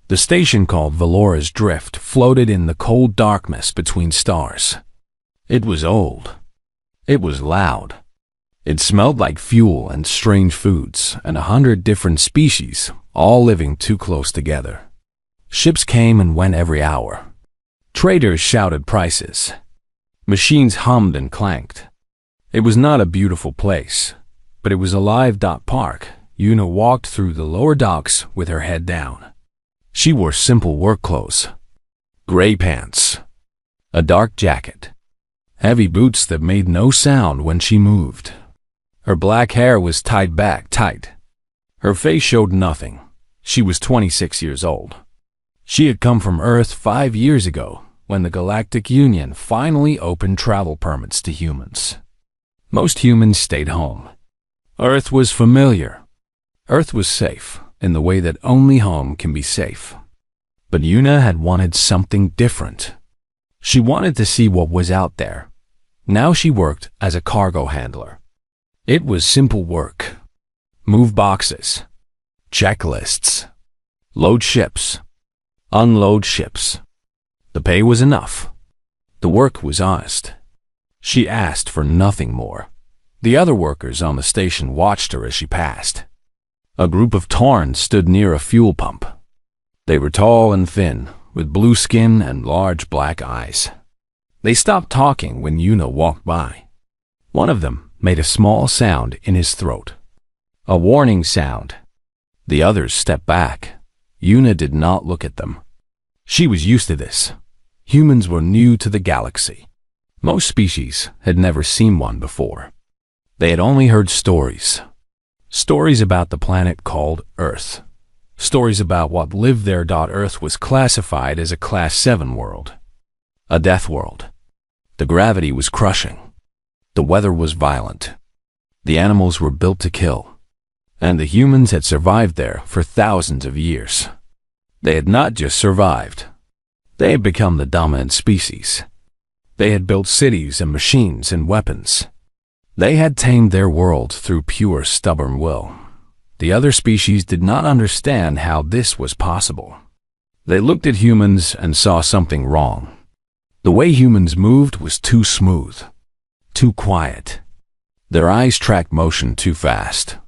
The station called Valora's Drift floated in the cold darkness between stars. It was old. It was loud. It smelled like fuel and strange foods and 100 different species, all living too close together. Ships came and went every hour. Traders shouted prices. Machines hummed and clanked. It was not a beautiful place, but it was a live dock park. Una walked through the lower docks with her head down. She wore simple work clothes. Gray pants. A dark jacket. Heavy boots that made no sound when she moved. Her black hair was tied back tight. Her face showed nothing. She was 26 years old. She had come from Earth 5 years ago, when the Galactic Union finally opened travel permits to humans. Most humans stayed home. Earth was familiar. Earth was safe, in the way that only home can be safe. But Una had wanted something different. She wanted to see what was out there. Now she worked as a cargo handler. It was simple work. Move boxes. Check lists. Load ships. Unload ships. The pay was enough. The work was honest. She asked for nothing more. The other workers on the station watched her as she passed. A group of Taurans stood near a fuel pump. They were tall and thin, with blue skin and large black eyes. They stopped talking when Una walked by. One of them made a small sound in his throat. A warning sound. The others stepped back. Una did not look at them. She was used to this. Humans were new to the galaxy. Most species had never seen one before. They had only heard stories. Stories about the planet called Earth. Stories about what lived there. Earth was classified as a Class 7 world. A death world. The gravity was crushing. The weather was violent. The animals were built to kill. And the humans had survived there for thousands of years. They had not just survived. They had become the dominant species. They had built cities and machines and weapons. They had tamed their world through pure stubborn will. The other species did not understand how this was possible. They looked at humans and saw something wrong. The way humans moved was too smooth, too quiet. Their eyes tracked motion too fast.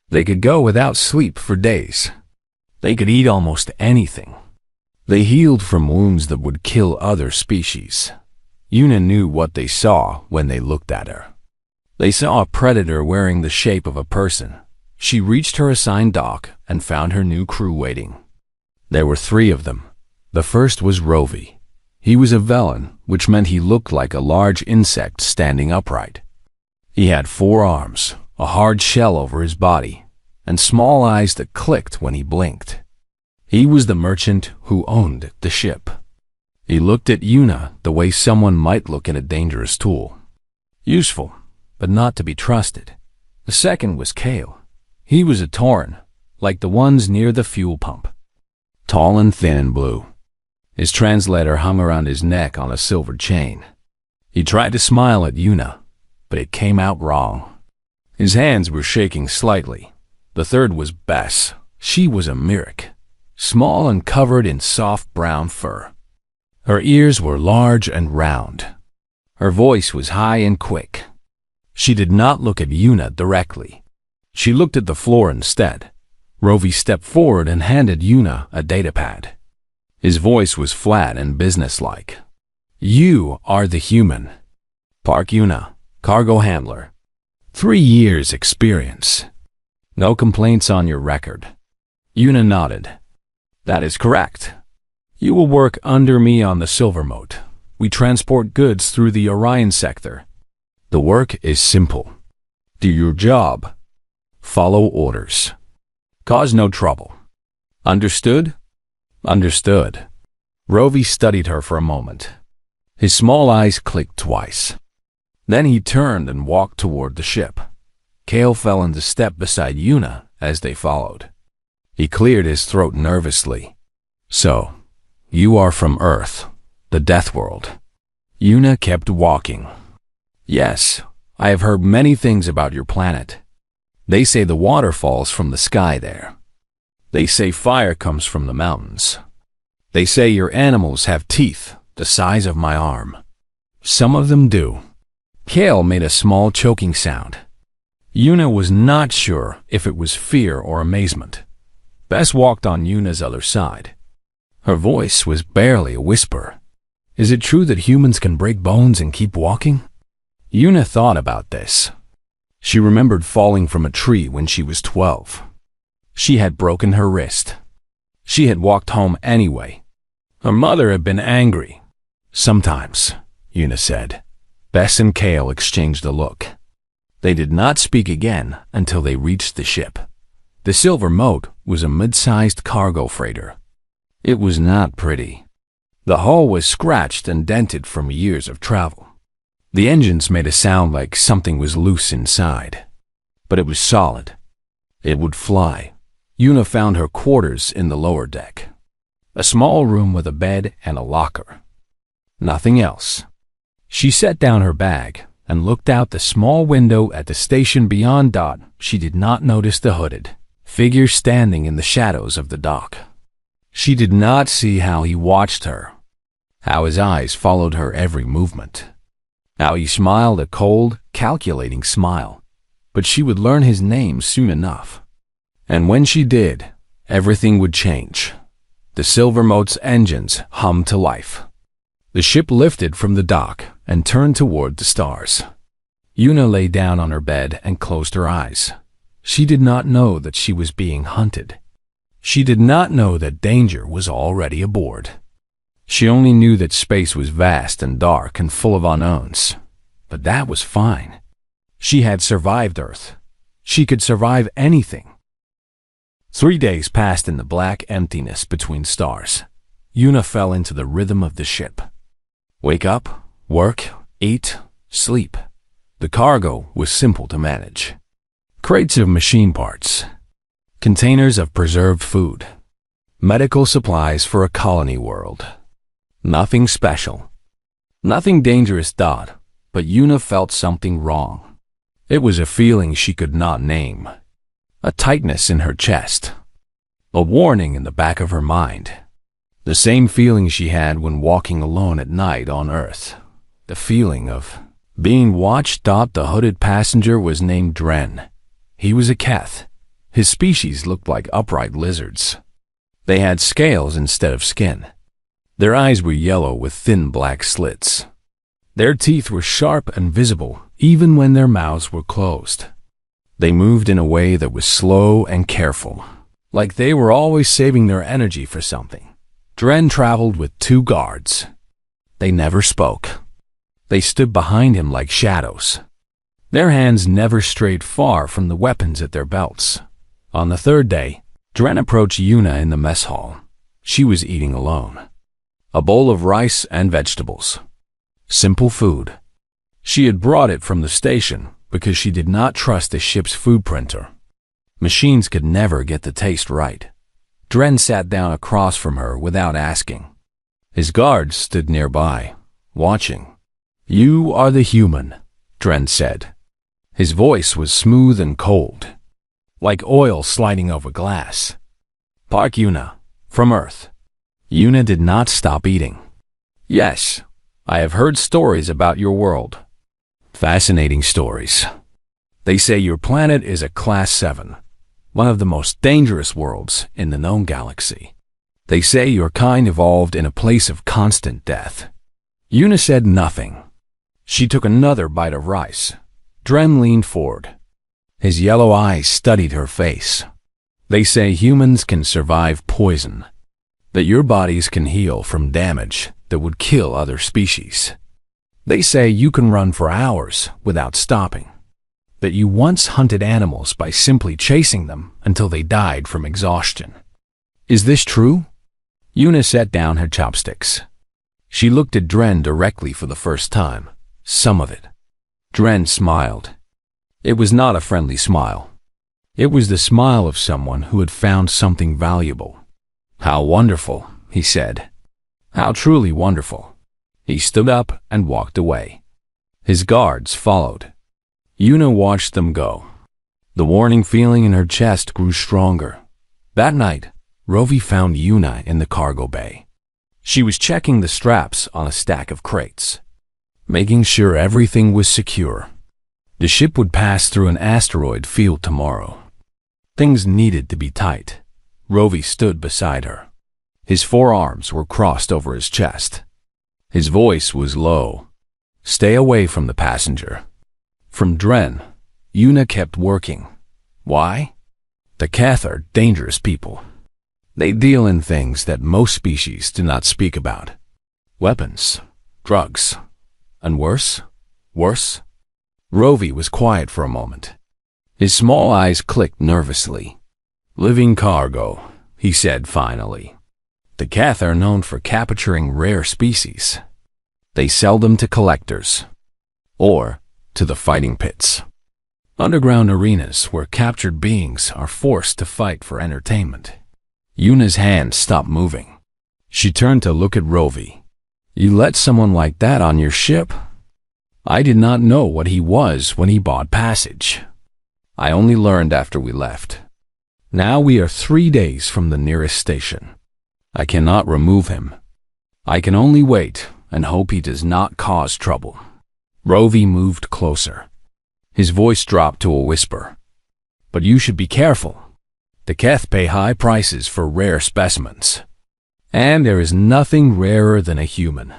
They could go without sleep for days. They could eat almost anything. They healed from wounds that would kill other species. Una knew what they saw when they looked at her. They saw a predator wearing the shape of a person. She reached her assigned dock and found her new crew waiting. There were 3 of them. The first was Rovi. He was a Velen, which meant he looked like a large insect standing upright. He had 4 arms, a hard shell over his body, and small eyes that clicked when he blinked. He was the merchant who owned the ship. He looked at Una the way someone might look at a dangerous tool. Useful, but not to be trusted. The second was Kale. He was a Tauran, like the ones near the fuel pump. Tall and thin and blue. His translator hung around his neck on a silver chain. He tried to smile at Una, but it came out wrong. His hands were shaking slightly. The third was Bess. She was a Myrick, small and covered in soft brown fur. Her ears were large and round. Her voice was high and quick. She did not look at Una directly. She looked at the floor instead. Rovi stepped forward and handed Una a datapad. His voice was flat and businesslike. You are the human. Park Una, cargo handler. 3 years experience. No complaints on your record. Una nodded. That is correct. You will work under me on the Silver Moat. We transport goods through the Orion sector. The work is simple. Do your job. Follow orders. Cause no trouble. Understood? Understood. Rovi studied her for a moment. His small eyes clicked twice. Then he turned and walked toward the ship. Kale fell into step beside Una as they followed. He cleared his throat nervously. So, you are from Earth, the Deathworld. Una kept walking. Yes, I have heard many things about your planet. They say the water falls from the sky there. They say fire comes from the mountains. They say your animals have teeth the size of my arm. Some of them do. Kale made a small choking sound. Yuna was not sure if it was fear or amazement. Bess walked on Yuna's other side. Her voice was barely a whisper. Is it true that humans can break bones and keep walking? Yuna thought about this. She remembered falling from a tree when she was 12. She had broken her wrist. She had walked home anyway. Her mother had been angry. Sometimes, Yuna said. Bess and Kale exchanged a look. They did not speak again until they reached the ship. The Silver Moat was a mid-sized cargo freighter. It was not pretty. The hull was scratched and dented from years of travel. The engines made a sound like something was loose inside. But it was solid. It would fly. Yuna found her quarters in the lower deck. A small room with a bed and a locker. Nothing else. She set down her bag and looked out the small window at the station beyond. She did not notice the hooded figure standing in the shadows of the dock. She did not see how he watched her, how his eyes followed her every movement, how he smiled a cold, calculating smile. But she would learn his name soon enough. And when she did, everything would change. The Silver Moat's engines hummed to life. The ship lifted from the dock and turned toward the stars. Yuna lay down on her bed and closed her eyes. She did not know that she was being hunted. She did not know that danger was already aboard. She only knew that space was vast and dark and full of unknowns. But that was fine. She had survived Earth. She could survive anything. 3 days passed in the black emptiness between stars. Yuna fell into the rhythm of the ship. Wake up, work, eat, sleep. The cargo was simple to manage. Crates of machine parts, containers of preserved food, medical supplies for a colony world. Nothing special. Nothing dangerous. But Yuna felt something wrong. It was a feeling she could not name. A tightness in her chest. A warning in the back of her mind. The same feeling she had when walking alone at night on Earth. The feeling of being watched. The hooded passenger was named Dren. He was a Keth. His species looked like upright lizards. They had scales instead of skin. Their eyes were yellow with thin black slits. Their teeth were sharp and visible even when their mouths were closed. They moved in a way that was slow and careful, like they were always saving their energy for something. Dren traveled with 2 guards. They never spoke. They stood behind him like shadows. Their hands never strayed far from the weapons at their belts. On the 3rd day, Dren approached Yuna in the mess hall. She was eating alone. A bowl of rice and vegetables. Simple food. She had brought it from the station because she did not trust the ship's food printer. Machines could never get the taste right. Dren sat down across from her without asking. His guards stood nearby, watching. "You are the human," Dren said. His voice was smooth and cold, like oil sliding over glass. "Park Yuna, from Earth." Yuna did not stop eating. "Yes, I have heard stories about your world. Fascinating stories. They say your planet is a Class 7, one of the most dangerous worlds in the known galaxy. They say your kind evolved in a place of constant death." Yuna said nothing. She took another bite of rice. Dren leaned forward. His yellow eyes studied her face. "They say humans can survive poison, that your bodies can heal from damage that would kill other species. They say you can run for hours without stopping, that you once hunted animals by simply chasing them until they died from exhaustion. Is this true?" Yuna set down her chopsticks. She looked at Dren directly for the first time. Some of it. Dren smiled. It was not a friendly smile. It was the smile of someone who had found something valuable. "How wonderful," he said. "How truly wonderful." He stood up and walked away. His guards followed. Yuna watched them go. The warning feeling in her chest grew stronger. That night, Rovi found Yuna in the cargo bay. She was checking the straps on a stack of crates, making sure everything was secure. The ship would pass through an asteroid field tomorrow. Things needed to be tight. Rovi stood beside her. His forearms were crossed over his chest. His voice was low. "Stay away from the passenger." From Dren, Yuna kept working. Why? The Keth are dangerous people. They deal in things that most species do not speak about. Weapons, drugs, and worse. Rovi was quiet for a moment. His small eyes clicked nervously. "Living cargo," he said finally. "The Keth are known for capturing rare species. They sell them to collectors, or to the fighting pits. Underground arenas where captured beings are forced to fight for entertainment." Yuna's hand stopped moving. She turned to look at Rovi. "You let someone like that on your ship?" "I did not know what he was when he bought passage. I only learned after we left. Now we are 3 days from the nearest station. I cannot remove him. I can only wait and hope he does not cause trouble." Rovi moved closer. His voice dropped to a whisper. "But you should be careful. The Keth pay high prices for rare specimens. And there is nothing rarer than a human.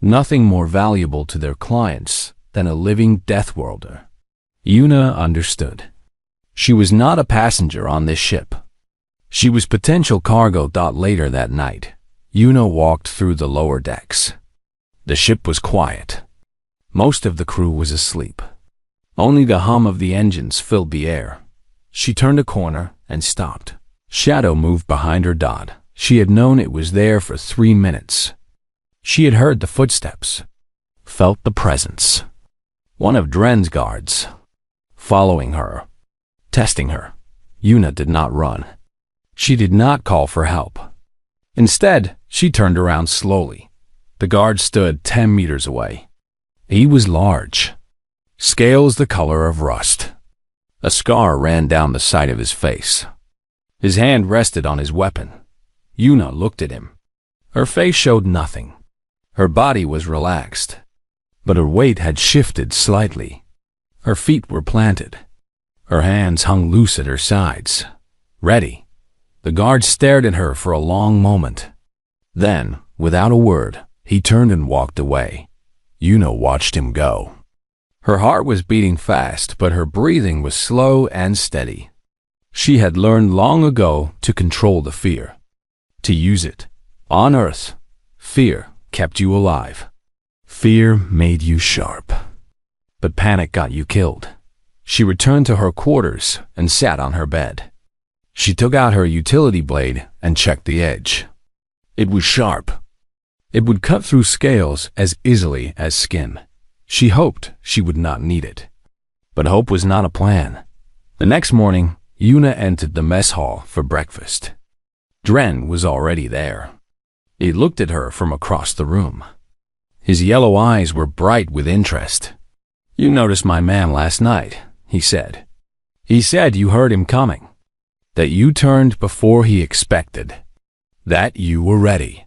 Nothing more valuable to their clients than a living Deathworlder." Yuna understood. She was not a passenger on this ship. She was potential cargo. Later that night, Yuna walked through the lower decks. The ship was quiet. Most of the crew was asleep. Only the hum of the engines filled the air. She turned a corner and stopped. Shadow moved behind her. She had known it was there for 3 minutes. She had heard the footsteps, felt the presence. One of Dren's guards, following her, testing her. Yuna did not run. She did not call for help. Instead, she turned around slowly. The guard stood 10 meters away. He was large, scales the color of rust. A scar ran down the side of his face. His hand rested on his weapon. Yuna looked at him. Her face showed nothing. Her body was relaxed, but her weight had shifted slightly. Her feet were planted. Her hands hung loose at her sides, ready. The guard stared at her for a long moment. Then, without a word, he turned and walked away. Yuna watched him go. Her heart was beating fast, but her breathing was slow and steady. She had learned long ago to control the fear, to use it. On Earth, fear kept you alive. Fear made you sharp. But panic got you killed. She returned to her quarters and sat on her bed. She took out her utility blade and checked the edge. It was sharp. It would cut through scales as easily as skin. She hoped she would not need it. But hope was not a plan. The next morning, Yuna entered the mess hall for breakfast. Dren was already there. He looked at her from across the room. His yellow eyes were bright with interest. "You noticed my man last night," he said. "He said you heard him coming, that you turned before he expected, that you were ready."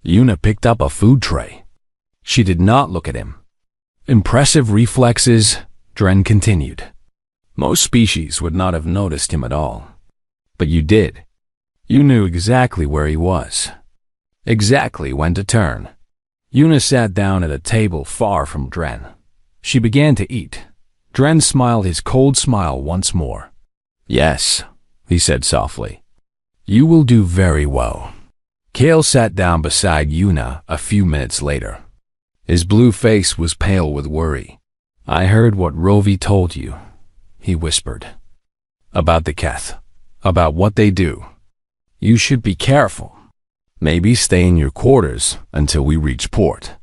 Yuna picked up a food tray. She did not look at him. "Impressive reflexes," Dren continued. "Most species would not have noticed him at all. But you did. You knew exactly where he was, exactly when to turn." Yuna sat down at a table far from Dren. She began to eat. Dren smiled his cold smile once more. "Yes," he said softly. "You will do very well." Kale sat down beside Yuna a few minutes later. His blue face was pale with worry. "I heard what Rovi told you," he whispered. "About the Keth, about what they do. You should be careful. Maybe stay in your quarters until we reach port."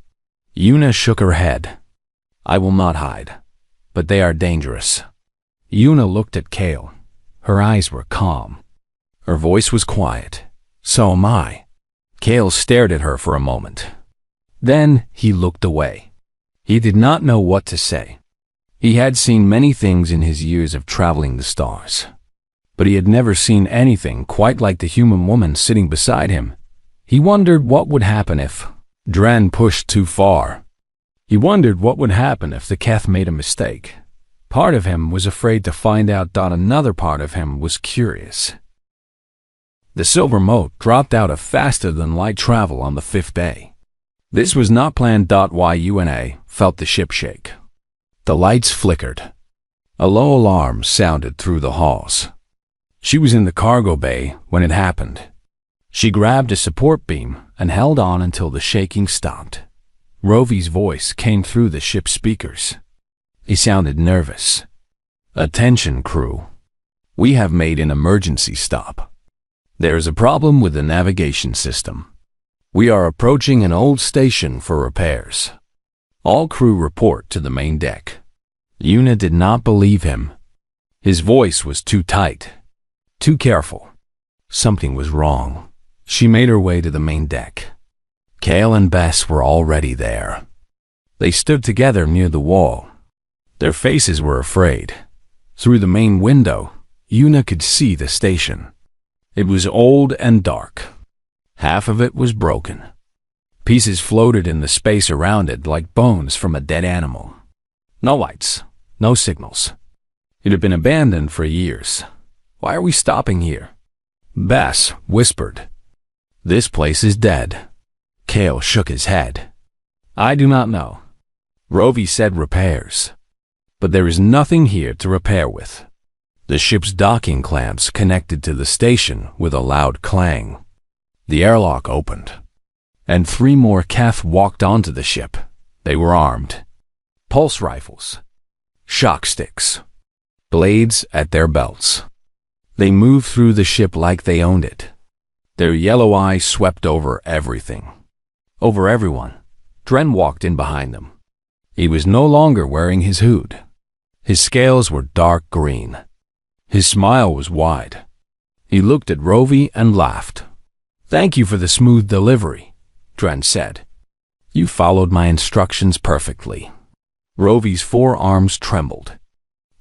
Yuna shook her head. "I will not hide, but they are dangerous." Yuna looked at Kale. Her eyes were calm. Her voice was quiet. "So am I." Kale stared at her for a moment. Then he looked away. He did not know what to say. He had seen many things in his years of traveling the stars. but he had never seen anything quite like the human woman sitting beside him. He wondered what would happen if Dren pushed too far. He wondered what would happen if the Keth made a mistake. Part of him was afraid to find out. Another part of him was curious. The silver mote dropped out of faster-than-light travel on the 5th day. This was not planned. Yuna felt the ship shake. The lights flickered. A low alarm sounded through the halls. She was in the cargo bay when it happened. She grabbed a support beam and held on until the shaking stopped. Rovi's voice came through the ship's speakers. He sounded nervous. "Attention, crew. We have made an emergency stop. There is a problem with the navigation system. We are approaching an old station for repairs. All crew report to the main deck." Yuna did not believe him. His voice was too tight, too careful. Something was wrong. She made her way to the main deck. Kale and Bess were already there. They stood together near the wall. Their faces were afraid. Through the main window, Yuna could see the station. It was old and dark. Half of it was broken. Pieces floated in the space around it like bones from a dead animal. No lights, no signals. It had been abandoned for years. "Why are we stopping here?" Bess whispered. "This place is dead." Kale shook his head. "I do not know." Rovi said repairs. "But there is nothing here to repair with." The ship's docking clamps connected to the station with a loud clang. The airlock opened, and 3 more Keth walked onto the ship. They were armed. Pulse rifles, shock sticks, blades at their belts. They moved through the ship like they owned it. Their yellow eyes swept over everything. Over everyone. Dren walked in behind them. He was no longer wearing his hood. His scales were dark green. His smile was wide. He looked at Rovi and laughed. "Thank you for the smooth delivery," Dren said. "You followed my instructions perfectly." Rovi's forearms trembled.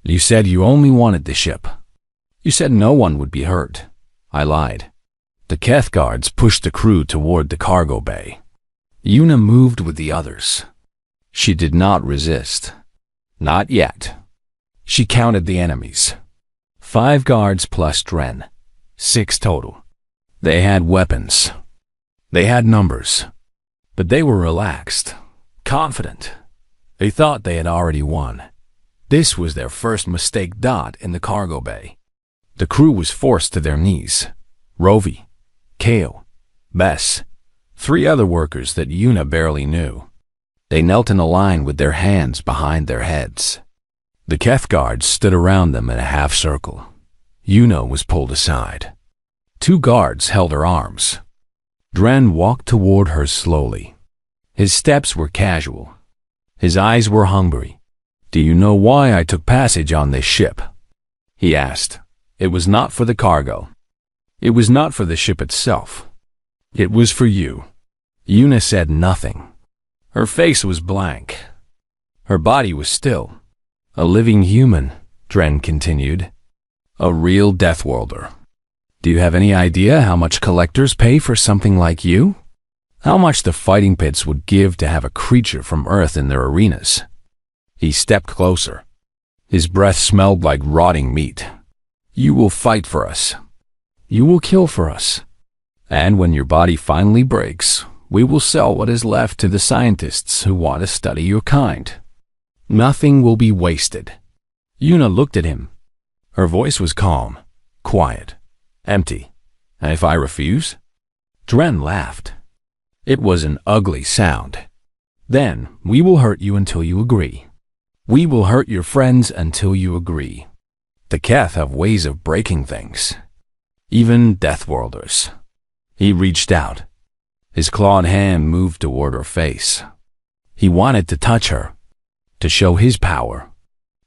"You said you only wanted the ship. You said no one would be hurt." I lied. The Keth guards pushed the crew toward the cargo bay. Yuna moved with the others. She did not resist. Not yet. She counted the enemies. 5 guards plus Dren. 6 total. They had weapons. They had numbers. But they were relaxed, confident. They thought they had already won. This was their first mistake. In the cargo bay. The crew was forced to their knees. Rovi, Kale, Bess, 3 other workers that Yuna barely knew. They knelt in a line with their hands behind their heads. The Keth guards stood around them in a half circle. Yuna was pulled aside. 2 guards held her arms. Dren walked toward her slowly. His steps were casual. His eyes were hungry. "Do you know why I took passage on this ship?" he asked. "It was not for the cargo. It was not for the ship itself. It was for you." Yuna said nothing. Her face was blank. Her body was still. "A living human," Dren continued. "A real Deathworlder. Do you have any idea how much collectors pay for something like you? How much the fighting pits would give to have a creature from Earth in their arenas?" He stepped closer. His breath smelled like rotting meat. "You will fight for us. You will kill for us. And when your body finally breaks, we will sell what is left to the scientists who want to study your kind. Nothing will be wasted." Yuna looked at him. Her voice was calm, quiet, empty. "And if I refuse?" Dren laughed. It was an ugly sound. "Then we will hurt you until you agree. We will hurt your friends until you agree. The Keth have ways of breaking things. Even Deathworlders." He reached out. His clawed hand moved toward her face. He wanted to touch her, to show his power,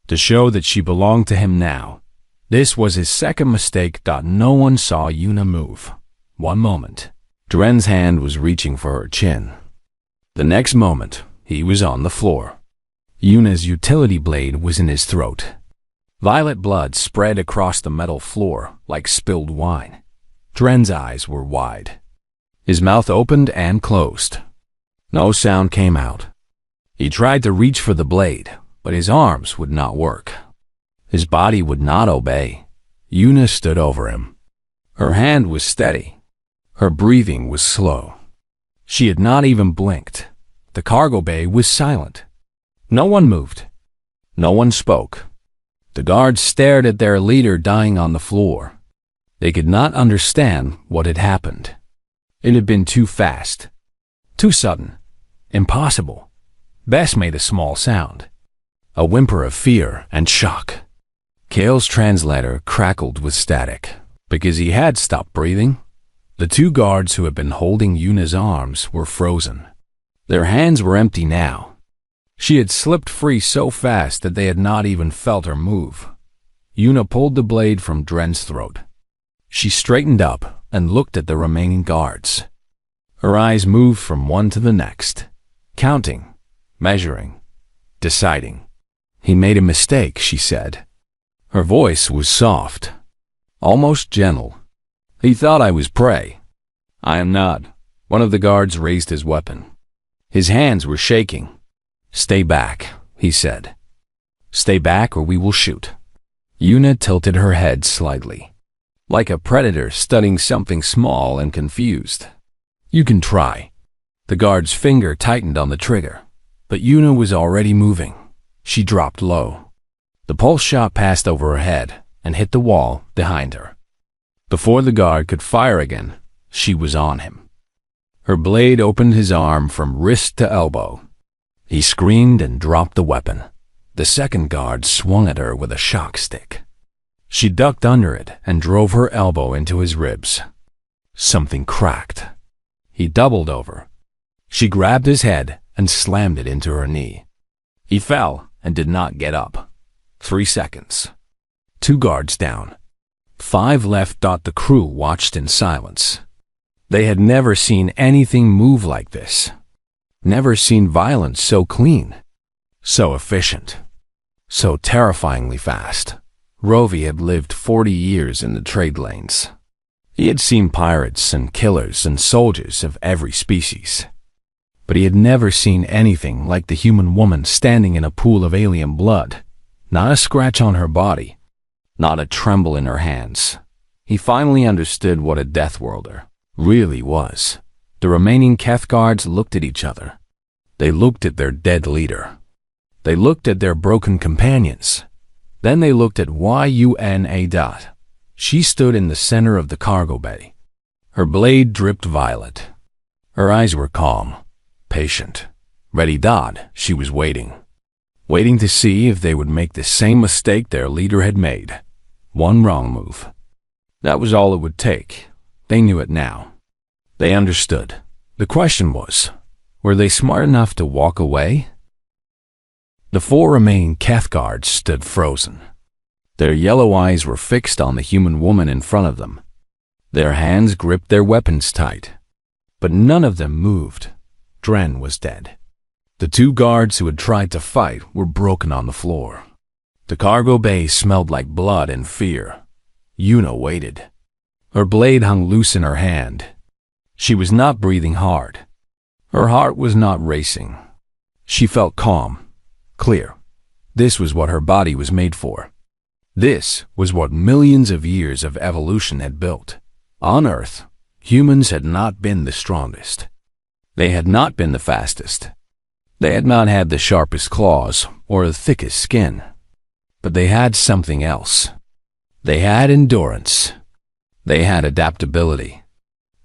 to show that she belonged to him now. This was his second mistake. No one saw Yuna move. One moment, Dren's hand was reaching for her chin. The next moment, he was on the floor. Yuna's utility blade was in his throat. Violet blood spread across the metal floor like spilled wine. Dren's eyes were wide. His mouth opened and closed. No sound came out. He tried to reach for the blade, but his arms would not work. His body would not obey. Una stood over him. Her hand was steady. Her breathing was slow. She had not even blinked. The cargo bay was silent. No one moved. No one spoke. The guards stared at their leader dying on the floor. They could not understand what had happened. It had been too fast. Too sudden. Impossible. Bess made a small sound. A whimper of fear and shock. Kale's translator crackled with static, because he had stopped breathing. The two guards who had been holding Una's arms were frozen. Their hands were empty now. She had slipped free so fast that they had not even felt her move. Una pulled the blade from Dren's throat. She straightened up and looked at the remaining guards. Her eyes moved from one to the next, counting, measuring, deciding. "He made a mistake," she said. Her voice was soft, almost gentle. "He thought I was prey. I am not." One of the guards raised his weapon. His hands were shaking. "Stay back," he said. "Stay back or we will shoot." Una tilted her head slightly, like a predator studying something small and confused. "You can try." The guard's finger tightened on the trigger, but Una was already moving. She dropped low. The pulse shot passed over her head and hit the wall behind her. Before the guard could fire again, she was on him. Her blade opened his arm from wrist to elbow. He screamed and dropped the weapon. The second guard swung at her with a shock stick. She ducked under it and drove her elbow into his ribs. Something cracked. He doubled over. She grabbed his head and slammed it into her knee. He fell and did not get up. 3 seconds. 2 guards down. 5 left. The crew watched in silence. They had never seen anything move like this. Never seen violence so clean, so efficient, so terrifyingly fast. Rovi had lived 40 years in the trade lanes. He had seen pirates and killers and soldiers of every species. But he had never seen anything like the human woman standing in a pool of alien blood. Not a scratch on her body, not a tremble in her hands. He finally understood what a Deathworlder really was. The remaining Keth guards looked at each other. They looked at their dead leader. They looked at their broken companions. Then they looked at Una. She stood in the center of the cargo bay. Her blade dripped violet. Her eyes were calm, patient, ready. She was waiting. Waiting to see if they would make the same mistake their leader had made. One wrong move. That was all it would take. They knew it now. They understood. The question was, were they smart enough to walk away? The 4 remaining Keth guards stood frozen. Their yellow eyes were fixed on the human woman in front of them. Their hands gripped their weapons tight. But none of them moved. Dren was dead. The 2 guards who had tried to fight were broken on the floor. The cargo bay smelled like blood and fear. Una waited. Her blade hung loose in her hand. She was not breathing hard. Her heart was not racing. She felt calm, clear. This was what her body was made for. This was what millions of years of evolution had built. On Earth, humans had not been the strongest. They had not been the fastest. They had not had the sharpest claws or the thickest skin. But they had something else. They had endurance. They had adaptability.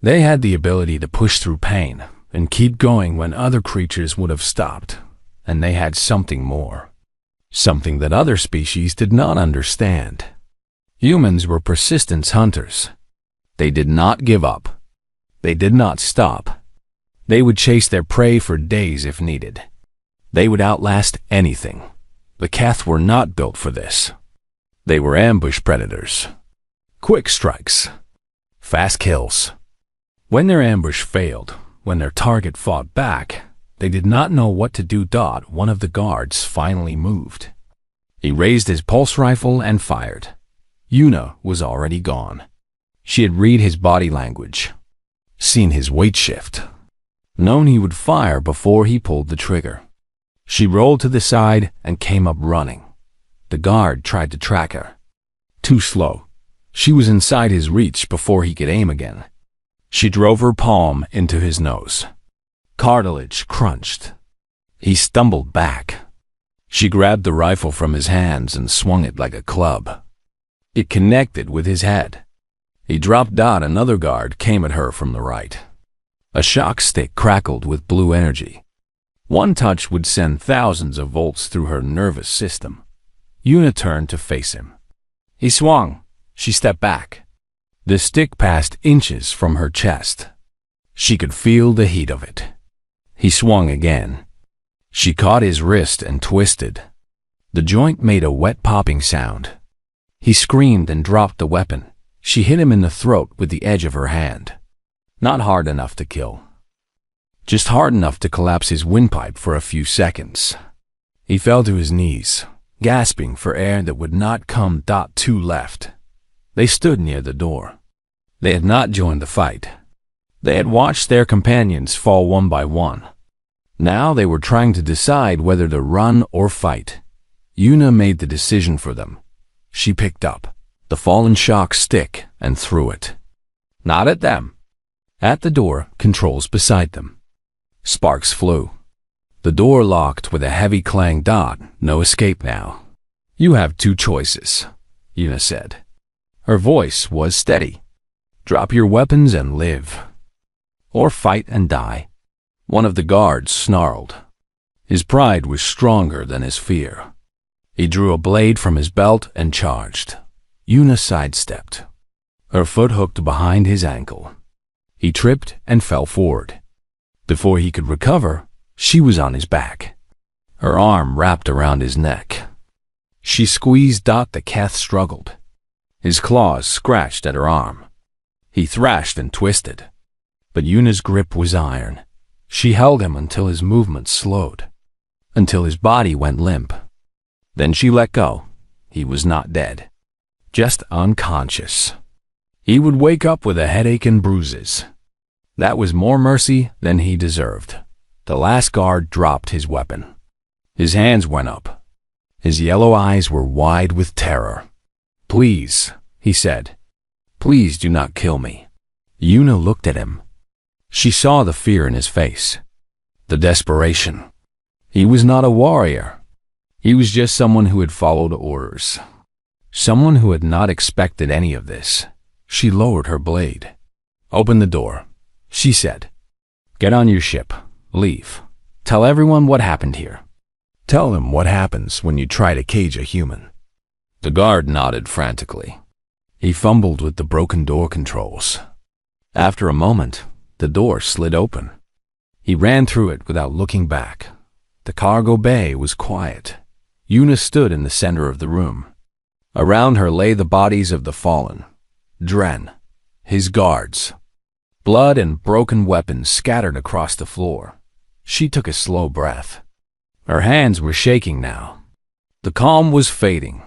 They had the ability to push through pain and keep going when other creatures would have stopped. And they had something more. Something that other species did not understand. Humans were persistence hunters. They did not give up. They did not stop. They would chase their prey for days if needed. They would outlast anything. The Keth were not built for this. They were ambush predators. Quick strikes. Fast kills. When their ambush failed, when their target fought back, they did not know what to do. One of the guards finally moved. He raised his pulse rifle and fired. Yuna was already gone. She had read his body language, seen his weight shift, known he would fire before he pulled the trigger. She rolled to the side and came up running. The guard tried to track her. Too slow. She was inside his reach before he could aim again. She drove her palm into his nose. Cartilage crunched. He stumbled back. She grabbed the rifle from his hands and swung it like a club. It connected with his head. He dropped. Another guard came at her from the right. A shock stick crackled with blue energy. One touch would send thousands of volts through her nervous system. Yuna turned to face him. He swung. She stepped back. The stick passed inches from her chest. She could feel the heat of it. He swung again. She caught his wrist and twisted. The joint made a wet popping sound. He screamed and dropped the weapon. She hit him in the throat with the edge of her hand. Not hard enough to kill. Just hard enough to collapse his windpipe for a few seconds. He fell to his knees, gasping for air that would not come. Two left. They stood near the door. They had not joined the fight. They had watched their companions fall one by one. Now they were trying to decide whether to run or fight. Yuna made the decision for them. She picked up the fallen shock stick and threw it. Not at them. At the door, controls beside them. Sparks flew. The door locked with a heavy clang. No escape now. You have two choices, Yuna said. Her voice was steady. Drop your weapons and live. Or fight and die. One of the guards snarled. His pride was stronger than his fear. He drew a blade from his belt and charged. Yuna sidestepped. Her foot hooked behind his ankle. He tripped and fell forward. Before he could recover, she was on his back. Her arm wrapped around his neck. She squeezed. The Keth struggled. His claws scratched at her arm. He thrashed and twisted. But Yuna's grip was iron. She held him until his movements slowed, until his body went limp. Then she let go. He was not dead, just unconscious. He would wake up with a headache and bruises. That was more mercy than he deserved. The last guard dropped his weapon. His hands went up. His yellow eyes were wide with terror. Please, he said. Please do not kill me. Yuna looked at him. She saw the fear in his face, the desperation. He was not a warrior. He was just someone who had followed orders. Someone who had not expected any of this. She lowered her blade. Open the door, she said. Get on your ship. Leave. Tell everyone what happened here. Tell them what happens when you try to cage a human. The guard nodded frantically. He fumbled with the broken door controls. After a moment, the door slid open. He ran through it without looking back. The cargo bay was quiet. Yuna stood in the center of the room. Around her lay the bodies of the fallen. Dren, his guards. Blood and broken weapons scattered across the floor. She took a slow breath. Her hands were shaking now. The calm was fading.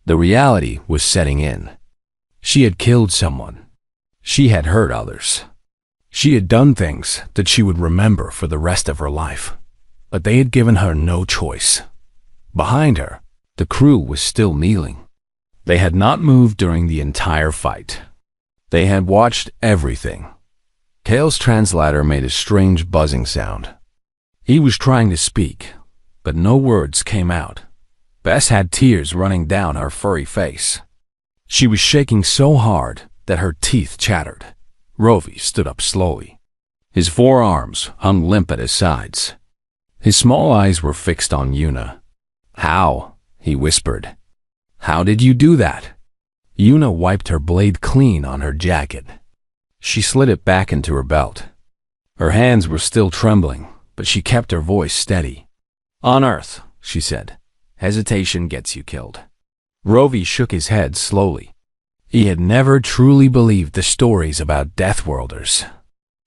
The reality was setting in. She had killed someone. She had hurt others. She had done things that she would remember for the rest of her life. But they had given her no choice. Behind her, the crew was still kneeling. They had not moved during the entire fight. They had watched everything. Kale's translator made a strange buzzing sound. He was trying to speak, but no words came out. Bess had tears running down her furry face. She was shaking so hard that her teeth chattered. Rovi stood up slowly. His forearms hung limp at his sides. His small eyes were fixed on Yuna. How? He whispered. How did you do that? Yuna wiped her blade clean on her jacket. She slid it back into her belt. Her hands were still trembling, but she kept her voice steady. On Earth, she said, hesitation gets you killed. Rovi shook his head slowly. He had never truly believed the stories about Deathworlders.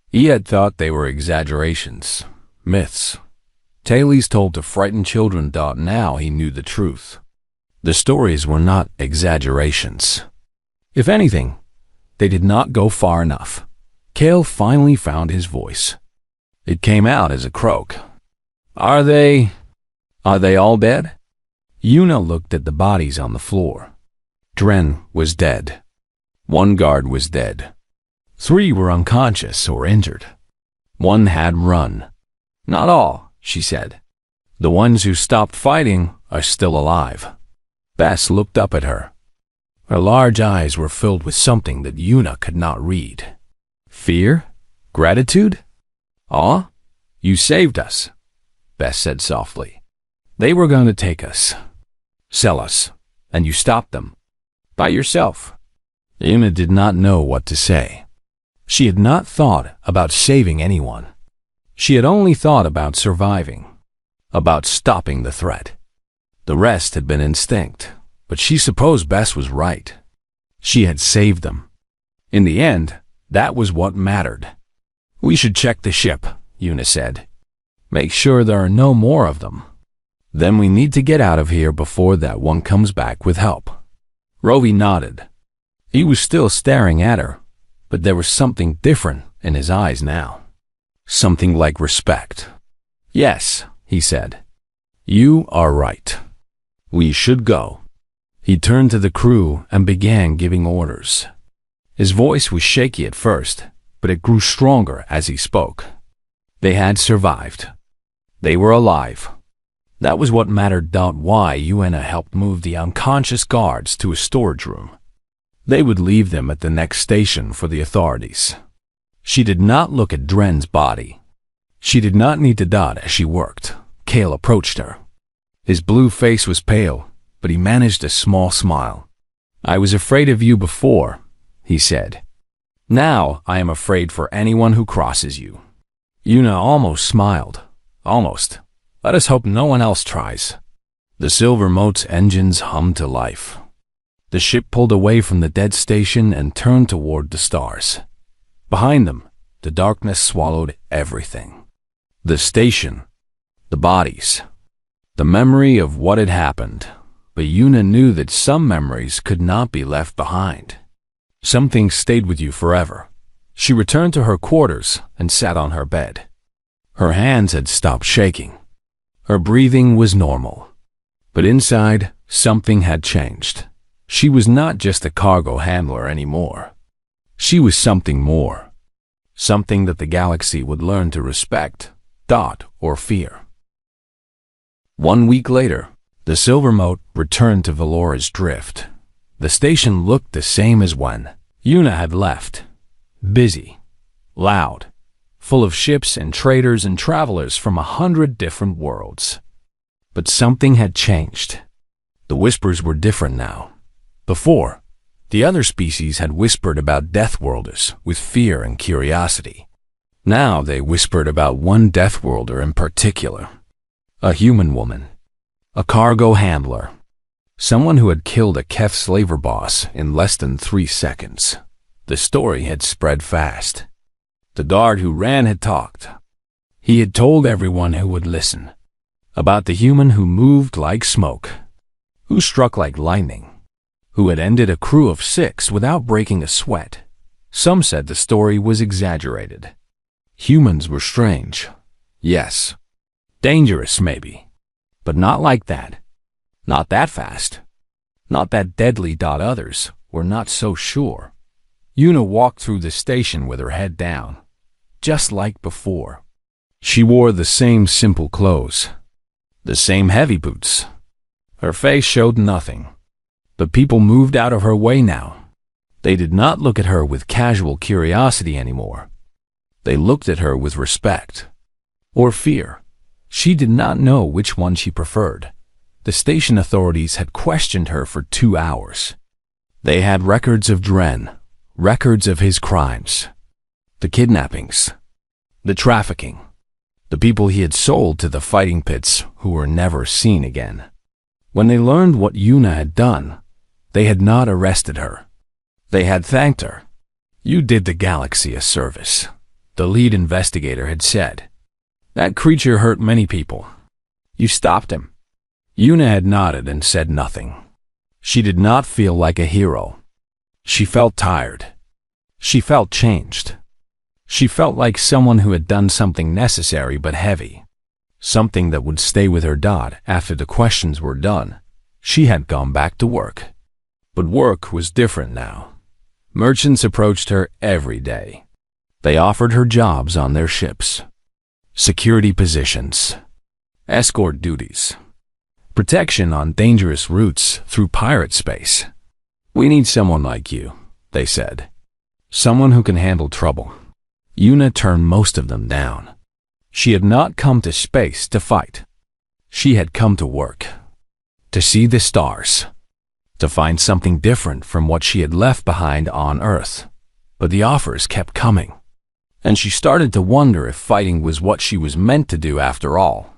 He had thought they were exaggerations, myths, tales told to frighten children. Now he knew the truth. The stories were not exaggerations. If anything, they did not go far enough. Kale finally found his voice. It came out as a croak. Are they all dead? Yuna looked at the bodies on the floor. Dren was dead. One guard was dead. 3 were unconscious or injured. 1 had run. Not all, she said. The ones who stopped fighting are still alive. Bess looked up at her. Her large eyes were filled with something that Yuna could not read. Fear? Gratitude? Awe? You saved us, Bess said softly. They were going to take us, sell us, and you stopped them. By yourself. Yuna did not know what to say. She had not thought about saving anyone. She had only thought about surviving, about stopping the threat. The rest had been instinct, but she supposed Bess was right. She had saved them. In the end, that was what mattered. We should check the ship, Yuna said. Make sure there are no more of them. Then we need to get out of here before that one comes back with help. Rovi nodded. He was still staring at her, but there was something different in his eyes now. Something like respect. Yes, he said. You are right. We should go. He turned to the crew and began giving orders. His voice was shaky at first, but it grew stronger as he spoke. They had survived. They were alive. That was what mattered. Why Yuna helped move the unconscious guards to a storage room. They would leave them at the next station for the authorities. She did not look at Dren's body. She did not need to dot as she worked. Kale approached her. His blue face was pale, but he managed a small smile. I was afraid of you before, he said. Now I am afraid for anyone who crosses you. Yuna almost smiled. Almost. Let us hope no one else tries. The Silver Moat's engines hummed to life. The ship pulled away from the dead station and turned toward the stars. Behind them, the darkness swallowed everything. The station, the bodies, the memory of what had happened. But Yuna knew that some memories could not be left behind. Some things stayed with you forever. She returned to her quarters and sat on her bed. Her hands had stopped shaking. Her breathing was normal. But inside, something had changed. She was not just a cargo handler anymore. She was something more. Something that the galaxy would learn to respect, or fear. 1 week later, the Silver Moat returned to Velora's Drift. The station looked the same as when Yuna had left. Busy, loud, full of ships and traders and travelers from 100 different worlds. But something had changed. The whispers were different now. Before, the other species had whispered about Deathworlders with fear and curiosity. Now they whispered about one Deathworlder in particular. A human woman. A cargo handler. Someone who had killed a Kef slaver boss in less than 3 seconds. The story had spread fast. The guard who ran had talked. He had told everyone who would listen. About the human who moved like smoke. Who struck like lightning. Who had ended a crew of 6 without breaking a sweat. Some said the story was exaggerated. Humans were strange. Yes. Dangerous, maybe. But not like that. Not that fast. Not that deadly. Others were not so sure. Yuna walked through the station with her head down. Just like before. She wore the same simple clothes. The same heavy boots. Her face showed nothing. But people moved out of her way now. They did not look at her with casual curiosity anymore. They looked at her with respect. Or fear. She did not know which one she preferred. The station authorities had questioned her for 2 hours. They had records of Dren, records of his crimes. The kidnappings. The trafficking. The people he had sold to the fighting pits who were never seen again. When they learned what Yuna had done, they had not arrested her. They had thanked her. You did the galaxy a service, the lead investigator had said. That creature hurt many people. You stopped him. Yuna had nodded and said nothing. She did not feel like a hero. She felt tired. She felt changed. She felt like someone who had done something necessary but heavy. Something that would stay with her. After the questions were done, she had gone back to work. But work was different now. Merchants approached her every day. They offered her jobs on their ships. Security positions. Escort duties. Protection on dangerous routes through pirate space. "We need someone like you," they said. "Someone who can handle trouble." Yuna turned most of them down. She had not come to space to fight. She had come to work. To see the stars. To find something different from what she had left behind on Earth. But the offers kept coming. And she started to wonder if fighting was what she was meant to do after all.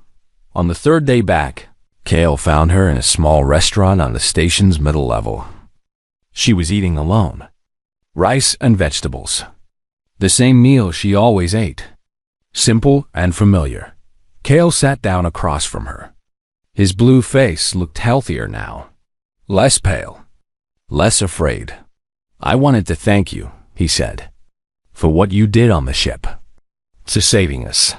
On the third day back, Kale found her in a small restaurant on the station's middle level. She was eating alone. Rice and vegetables. The same meal she always ate. Simple and familiar. Kale sat down across from her. His blue face looked healthier now. Less pale. Less afraid. "I wanted to thank you," he said, "for what you did on the ship. To saving us."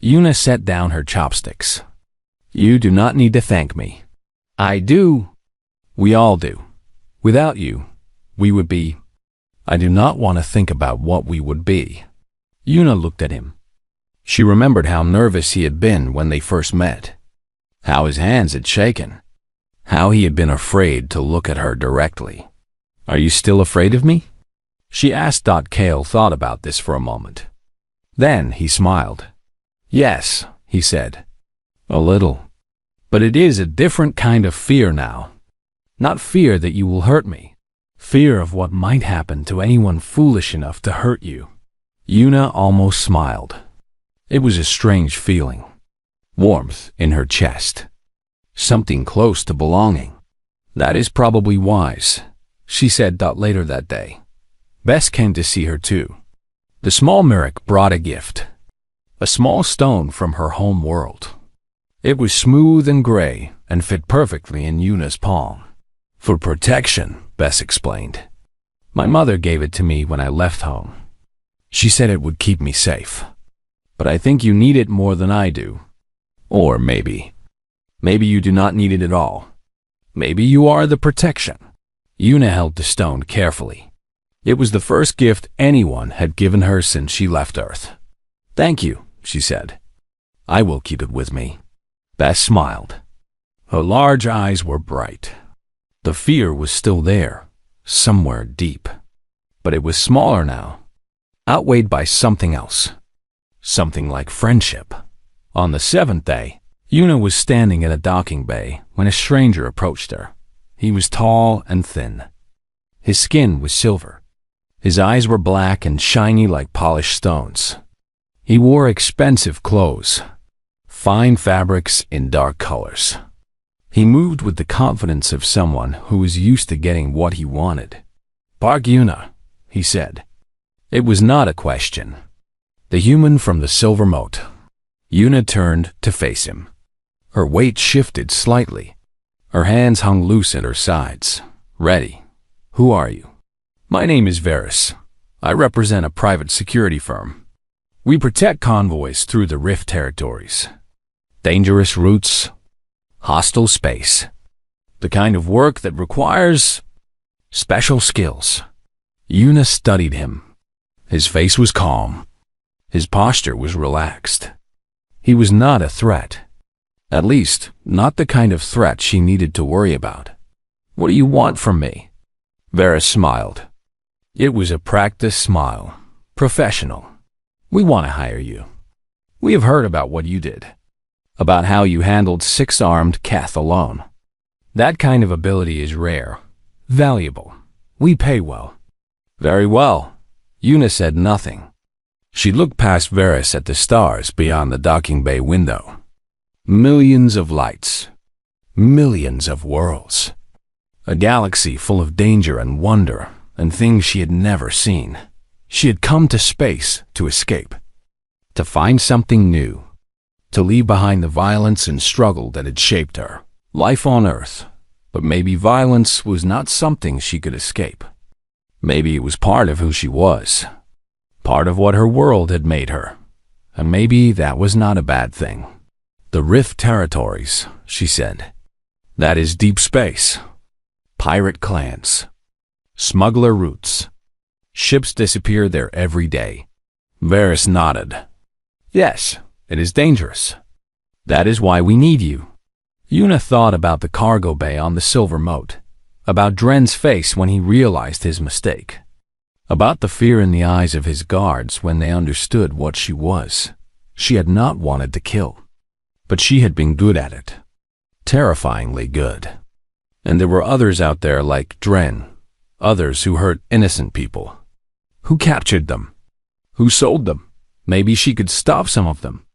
Yuna set down her chopsticks. "You do not need to thank me." "I do." "We all do. Without you, we would be—" "I do not want to think about what we would be." Yuna looked at him. She remembered how nervous he had been when they first met. How his hands had shaken. How he had been afraid to look at her directly. "Are you still afraid of me?" she asked. Kale thought about this for a moment. Then he smiled. "Yes," he said. "A little. But it is a different kind of fear now. Not fear that you will hurt me. Fear of what might happen to anyone foolish enough to hurt you." Yuna almost smiled. It was a strange feeling. Warmth in her chest. Something close to belonging. "That is probably wise," she said. Later that day, Bess came to see her too. The small Merrick brought a gift. A small stone from her home world. It was smooth and gray and fit perfectly in Yuna's palm. "For protection," Bess explained. "My mother gave it to me when I left home. She said it would keep me safe. But I think you need it more than I do. Or maybe you do not need it at all. Maybe you are the protection." Yuna held the stone carefully. It was the first gift anyone had given her since she left Earth. "Thank you," she said. "I will keep it with me." Bess smiled. Her large eyes were bright. The fear was still there, somewhere deep. But it was smaller now, outweighed by something else. Something like friendship. On the seventh day, Yuna was standing at a docking bay when a stranger approached her. He was tall and thin. His skin was silver. His eyes were black and shiny like polished stones. He wore expensive clothes, fine fabrics in dark colors. He moved with the confidence of someone who was used to getting what he wanted. "Park Yuna," he said. It was not a question. The human from the silver moat. Yuna turned to face him. Her weight shifted slightly. Her hands hung loose at her sides. "Ready. Who are you?" "My name is Varys. I represent a private security firm. We protect convoys through the Rift territories. Dangerous routes. Hostile space. The kind of work that requires special skills." Yuna studied him. His face was calm. His posture was relaxed. He was not a threat. At least, not the kind of threat she needed to worry about. "What do you want from me?" Varys smiled. It was a practiced smile. Professional. "We want to hire you. We have heard about what you did. About how you handled 6-armed Keth alone. That kind of ability is rare. Valuable. We pay well." "Very well." Yuna said nothing. She looked past Varys at the stars beyond the docking bay window. Millions of lights. Millions of worlds. A galaxy full of danger and wonder and things she had never seen. She had come to space to escape. To find something new. To leave behind the violence and struggle that had shaped her. Life on Earth. But maybe violence was not something she could escape. Maybe it was part of who she was, part of what her world had made her. And maybe that was not a bad thing. The Rift Territories, she said. That is deep space. Pirate clans. Smuggler routes. Ships disappear there every day. Varys nodded. Yes, it is dangerous. That is why we need you. Una thought about the cargo bay on the Silver Moat, about Dren's face when he realized his mistake, about the fear in the eyes of his guards when they understood what she was. She had not wanted to kill, but she had been good at it. Terrifyingly good. And there were others out there like Dren, others who hurt innocent people. Who captured them? Who sold them? Maybe she could stop some of them.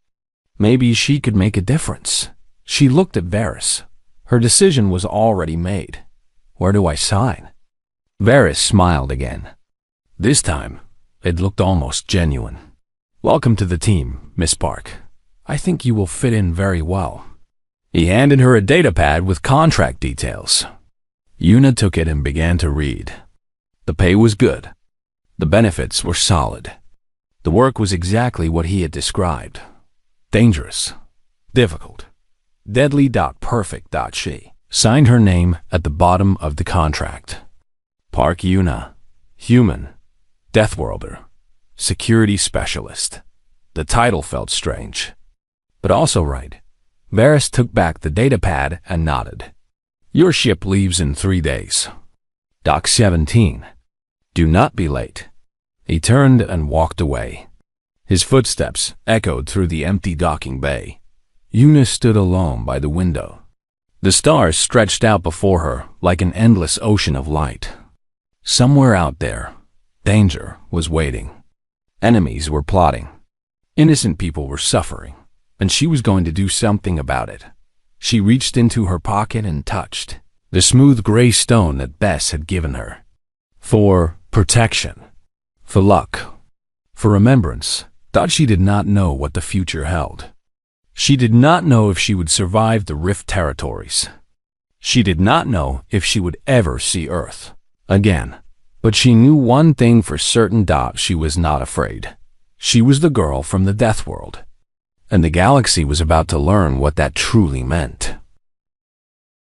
Maybe she could make a difference. She looked at Varys. Her decision was already made. Where do I sign? Varys smiled again. This time, it looked almost genuine. Welcome to the team, Miss Park. I think you will fit in very well. He handed her a datapad with contract details. Una took it and began to read. The pay was good. The benefits were solid. The work was exactly what he had described. Dangerous. Difficult. Deadly.perfect. She signed her name at the bottom of the contract. Park Una. Human. Deathworlder. Security specialist. The title felt strange, but also right. Varys took back the datapad and nodded. Your ship leaves in 3 days. Dock 17. Do not be late. He turned and walked away. His footsteps echoed through the empty docking bay. Una stood alone by the window. The stars stretched out before her like an endless ocean of light. Somewhere out there, danger was waiting. Enemies were plotting. Innocent people were suffering, and she was going to do something about it. She reached into her pocket and touched the smooth gray stone that Bess had given her. For protection. For luck. For remembrance. Thought she did not know what the future held. She did not know if she would survive the Rift Territories. She did not know if she would ever see Earth again. But she knew one thing for certain. She was not afraid. She was the girl from the Deathworld. And the galaxy was about to learn what that truly meant.